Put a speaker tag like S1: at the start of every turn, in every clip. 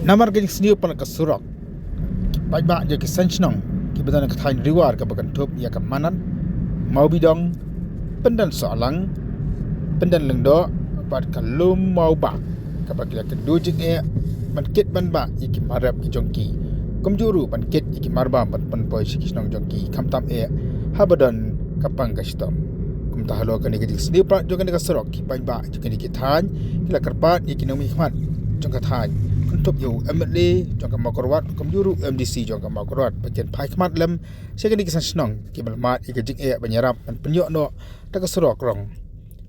S1: Namar geng senior pan ka surok pai ba je ki sanchnong ki badan ka thain riwar ka bakan thop ya ka manan mau bidong pendan soalang pendan lengdo bat ka lum mau ba ka bakila ka dujik man kit ban ba iki marap ki jongki kumjuru ban kit iki marba ban pan poi sikisnong jongki kamtam habadan kapang ka stom kum tahalo ka ni geng senior pan jogan ka surok ki pai ba jogan ki thain kila karpat iki nomi khmat jong ka thain untuk yo MLA jong ka makorwat kumjuru MDC jong ka makorwat bagian pai khmat lem sekali kisan senong ki balmat ikajik banyarap pan penyok no ta ka surok rong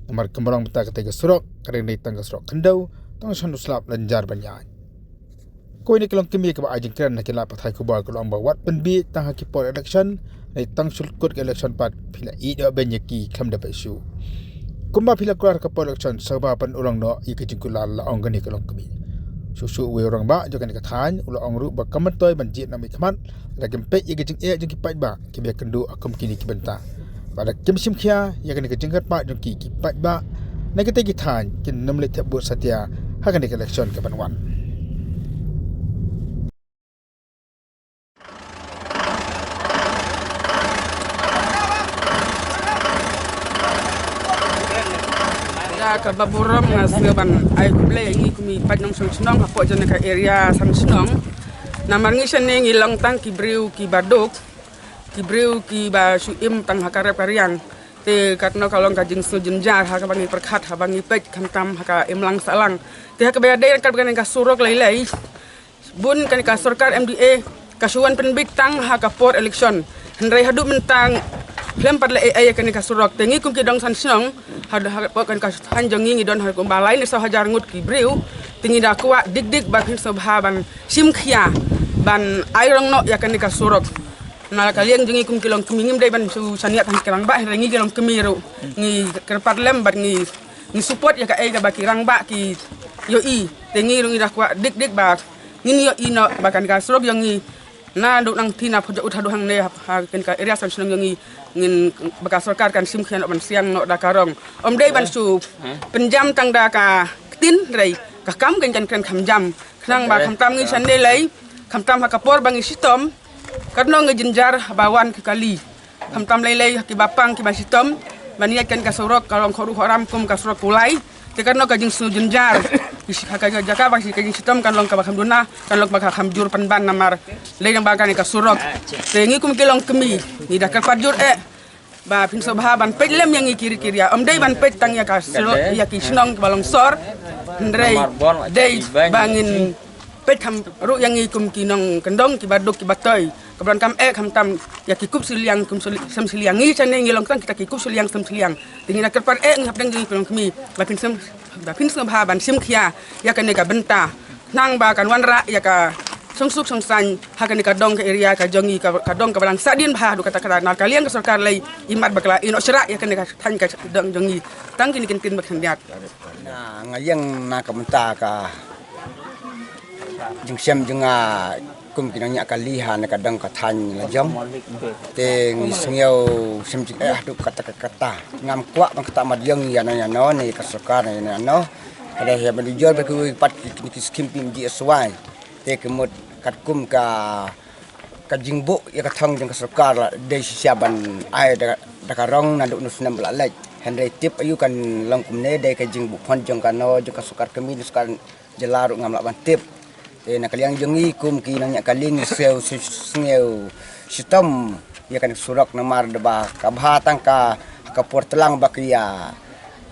S1: nomor kembarang beta ka ka surok kare ni tang ka surok kendau tong san uslap lanjar banyan ko ni kelong kimi ka ba ajing kran na kila pathai ku ba kelong bawat penbi tang ha ki por election ni tang sulkut election pat phila I do benyaki kham da isu kumba phila krar ka por election sabab pan ulang no ikajik kulal la ong gani kelong kimi susu we orang ba jokan ka than ulo ong ru ba kamat toy banjit nami khamat la gempe ye gejing jeng ki pai ba ki be kendu akum kini ki benta pada kem sim khia ya kan ka jengkat pa jong ki pai ba na ka te ki than kin namle the bu satya ha kan ka election ka banwan
S2: ka baburam nga seban ay kuble ngi kumi padnong sunong hapo jana ka area sang sunong namangi sene ngi lang tang ki breu ki badok ki breu ki ba suim tang hakare parian te katno kalong ka jing sujun jar ha ka bangi perkhat ha bangi pek kamtam ha ka imlang salang te ha ka bayade kan kan ka surok lai bun kan ka sarkar MDA kasuan penbik tang ha ka por election hendrai hadu mentang lempar le ay kan ka surok tengi kum ki dong san sinong hada kan ka hanjong ngi don ha ko balai ni so hajar ngut ki breu tingi da kwa dik bakin so baban sim khia ban airong no ya kan ka surok na kalian jengi kum kilong kumingim dai ban su saniat han kerang ba ngi kilong kemiru ngi kerpat lem bat ngi support ya ka ay ka baki rang ba ki yo I tengi ngi da kwa dik ba ngi yo I no bakan ka surok yo ngi na duk nang tina pojok uthadu hang ne ha kan ka area san sunong ngi ngin baka sarkar kan sim khian ban siang no dakarong om dei ban su penjam tang da ka tin rei ka kam kan kan kham jam khang ba kham tam ngi san ne lei kham tam ha ka por bangi sistem karno ngi jinjar bawan ke kali kham tam lei ki bapang ki ba sistem baniat kan ka surok kalong khoru khoram kum ka surok kulai te karno ka jing su jinjar ka jaka ba si ka jing sistem kan long ka ba kham duna kan long ba kham jur pan ban namar lei yang ba kan ka surok te ngi kum kilong kemi ni da ka jur ba pin so ban pet lem yang kiri-kiri ya om dei ban pet tang ya ka surok ya ki snong balong sor ndrei dei bangin pet kham ru yang kum kinong kendong ki baduk ki batoy kabran kam kham tam ya ki kup suliang kum sam suliang ngi chane ngi long tang kita ki kup suliang sam suliang tingi na kerpan ngap dang ngi kilong kemi ba pin so ban sim khia ya kan ka benta nang ba kan wanra ya ka sungsuk sungsan hakan ka dong ke area ka jongi ka dong ka balang sadin ba du kata na kalian ka sarkar lai imat bakla ino syara ya kan ka tan ka dong jongi tang kini kin bak handiat
S3: na ngayang na ka menta ka jing sem jenga kum kinanya kalihan ka dong ka tan la jom te ngisngeu sem du kata ngam kwa bang kata madyang ya no ni ka sarkar na no ada ya manager ba ku pat ki skimpim di aswai te kemut kat kum ka jingbo ya ka thong jeng ka sarkar la de siaban ai da ka rong na du nus nam la lek handai tip ayu kan long kum ne de ka jingbo phon jeng ka no jeng ka sarkar kami sekarang jelaru ngam la ban tip te na kaliang jengi kum ki nanya kaling seu sistem ya kan surok namar de ba ka bhatang ka por telang bakia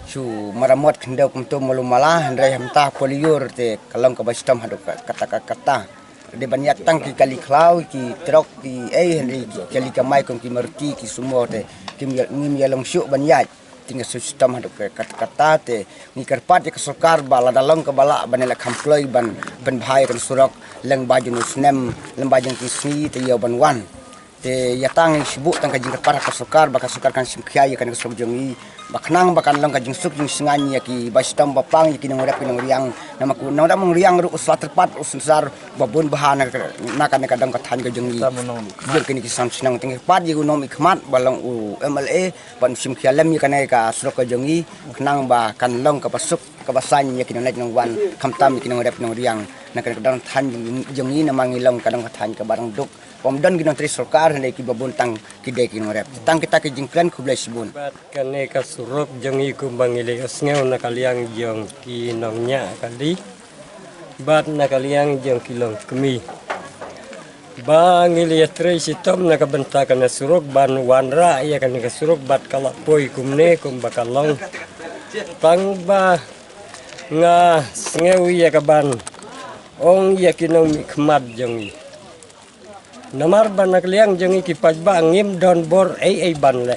S3: su maramot kendau kum tu malumala handai hamta poliur te kalong ka bastam hadu kata de banyak tang ki kali klau ki trok ki handai kali kamai kum ki marti ki semua te kim ngim ya long syuk banyak tinggal sistem hadu kata te ni karpat ke sokar bala dalong ke bala banela kamploi ban bhai kan surok leng baju nusnem leng baju ki sni te yo ban wan te yatang sibuk tang kajing para kasukar kan simkiai kan kasuk jongi baknang bakan lang kajing suk jing singani ki bastam bapang ki nang rap nang riang nama ku nang dam riang ru uslat terpat usar babun bahana nakan kadang kathan ka jongi bil kini ki sam sinang ting pat ji unom ikmat balang u MLA ban simkialam ni kanai ka suruk ka jongi knang ba kan long ka pasuk ka basan ki nang nang wan kamtam ki nang rap nang riang nakan kadang than jongi namang ilong kadang kathan ka barang duk Pemdan ginang tri sarkar hendak ki babon tang kidai ki norep. Tang kita ki jingklan ku blai sibun.
S4: Bat kane ka suruk jengi ku bangile osngeu nakaliang jong ki nongnya kali. Bat nakaliang jong kilong kemi. Bangile tre sitom nakabenta kana suruk ban wanra ya kan ka suruk bat kala poi kumne kum bakalong. Tang ba nga ngeu ya ka ban ong ya kinong mikmat jengi. Namar banak liang jengi kipas ba ngim don bor ai ban le.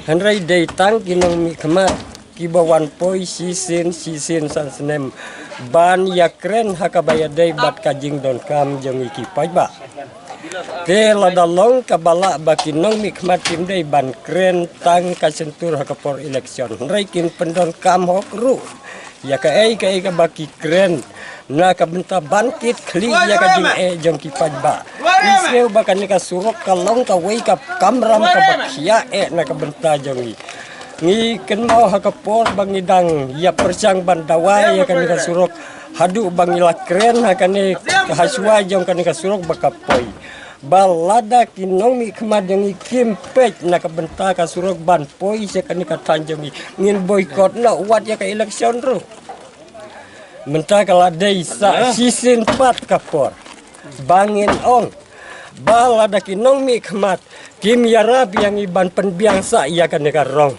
S4: Hanrai day tang kinong mi kemat kibawan poi sisin san senem ban yakren hakabaya day bat kajing don kam jengi kipas ba. Te ladalong kabala bakinong mi kemat kim day ban kren tang kasentur hakapor election. Hanrai kin pendon kam hok ru. Ya ka baki kren na kabenta bangkit kli ya ka jing kipas ba. Iseu bakan ka suruk kalong ka wei ka kamram ka bakia na kabenta jongi. Ngi ken mau hakapor bangidang ya persang bandawai ya kan ka suruk hadu bangila kren hakane haswa jong kan ka suruk bakapoi. Balada kinong mi kemadang kimpet na kabenta ka suruk ban poi se kan ka tanjongi ngin boykot na wat ya ka election ru. Menta kala desa sisin 4 kapor. Bangin ong balada kinong mi kemat kim yarab yang iban penbiangsa ya kan ka rong.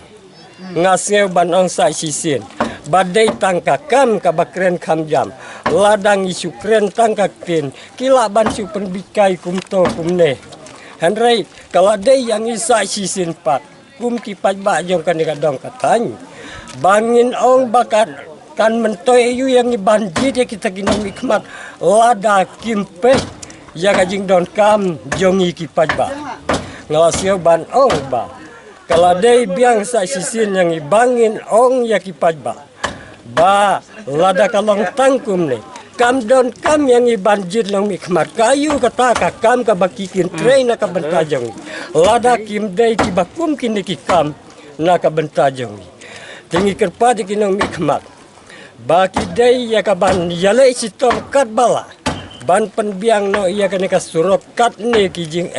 S4: Ngaseu ban ong sa sisin. Badai tangka kam kabakren kam jam. Ladang isu kren tangka kin. Kila ban su penbikai kumto kumne. Henry kalau ada yang isa sisin 4. Kum kipat ba jong kan dong katany. Bangin ong bakat kan mentoy yu yang ibanjit ya kita kinong ikmat. Lada kimpe. Ya kajing don kam jongi kipat ba. Ngalasio ban ong ba. Kalau ada biang sa sisin yang ibangin ong ya kipat ba. Ba lada kalong tangkum ni kam don kam yang ibanjir long mikmat kayu kata kam ka bakikin train na ka bentajong lada kim dai ki bakum kini ki kam na ka bentajong tingi kerpa di kinong mikmat baki dai ya ka ban yale sitom kat bala ban penbiang no ya kan ka surok kat ne ki jing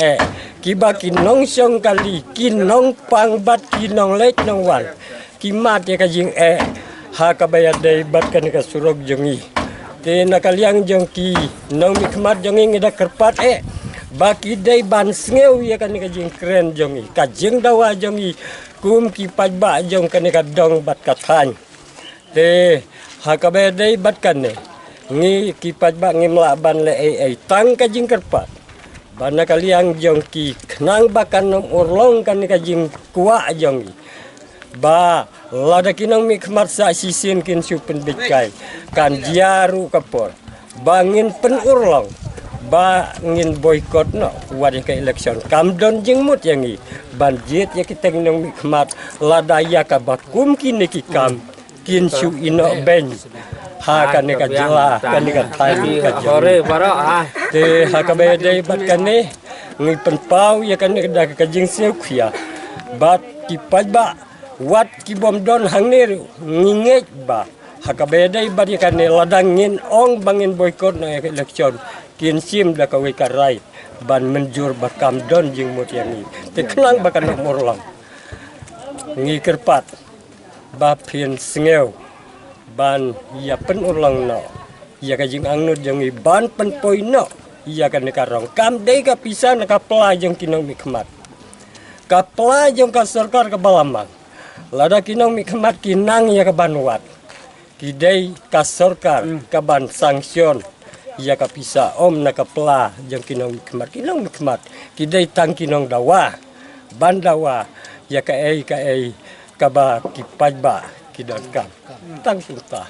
S4: ki baki nong song kali kinong pangbat kinong lek nong wan ki mat ya ka jing hakabaya day bat kan ka surog jongi te nakaliang jongki nong mikmat jongi ngida kerpat baki day ban sngew ya kan ka jing kren jongi ka jing dawa jongi kum ki pajba jong kan ka dong bat kathan te hakabaya day bat kan ne ngi ki pajba ngimla ban le tang ka jing kerpat ban nakaliang jongki knang bakan nom urlong kan ka jing kuwa jongi ba lada kinong mikmat sa sisin kin supen bikai kan jaru kapor bangin penurlong bangin boykot no wadi ka election kamdon jingmut yangi banjit ya kita kinong mikmat lada ya ka bakum kini ki kam kin su ino ben ha kan ka jela kan ka tani ka jore baro te ha ka bede bat kan ni ngi penpau ya kan ka jing seu khia bat ki pajba wat ki bom don hangner nginget ba hakabedai bari kan ladangin ong bangin boykot na election kin sim da ka karai ban menjur bakam don jing mut yangi te klang bakan nomor lang ngi kerpat ba pin sngeu ban ya pen urlang no ya ka jing angnut jangi ban pen poi no ya kan karong kam dei ka pisan ka pelajong kinong mikmat ka pelajong ka sarkar ka balamang lada kinong mikmat kinang ya kabanwat kidai kasorkar kaban sanksyon ya kapisa om na kapla jang kinong mikmat kidai tang kinong dawa bandawa ya ka kaba kipajba kidon kam tang sulta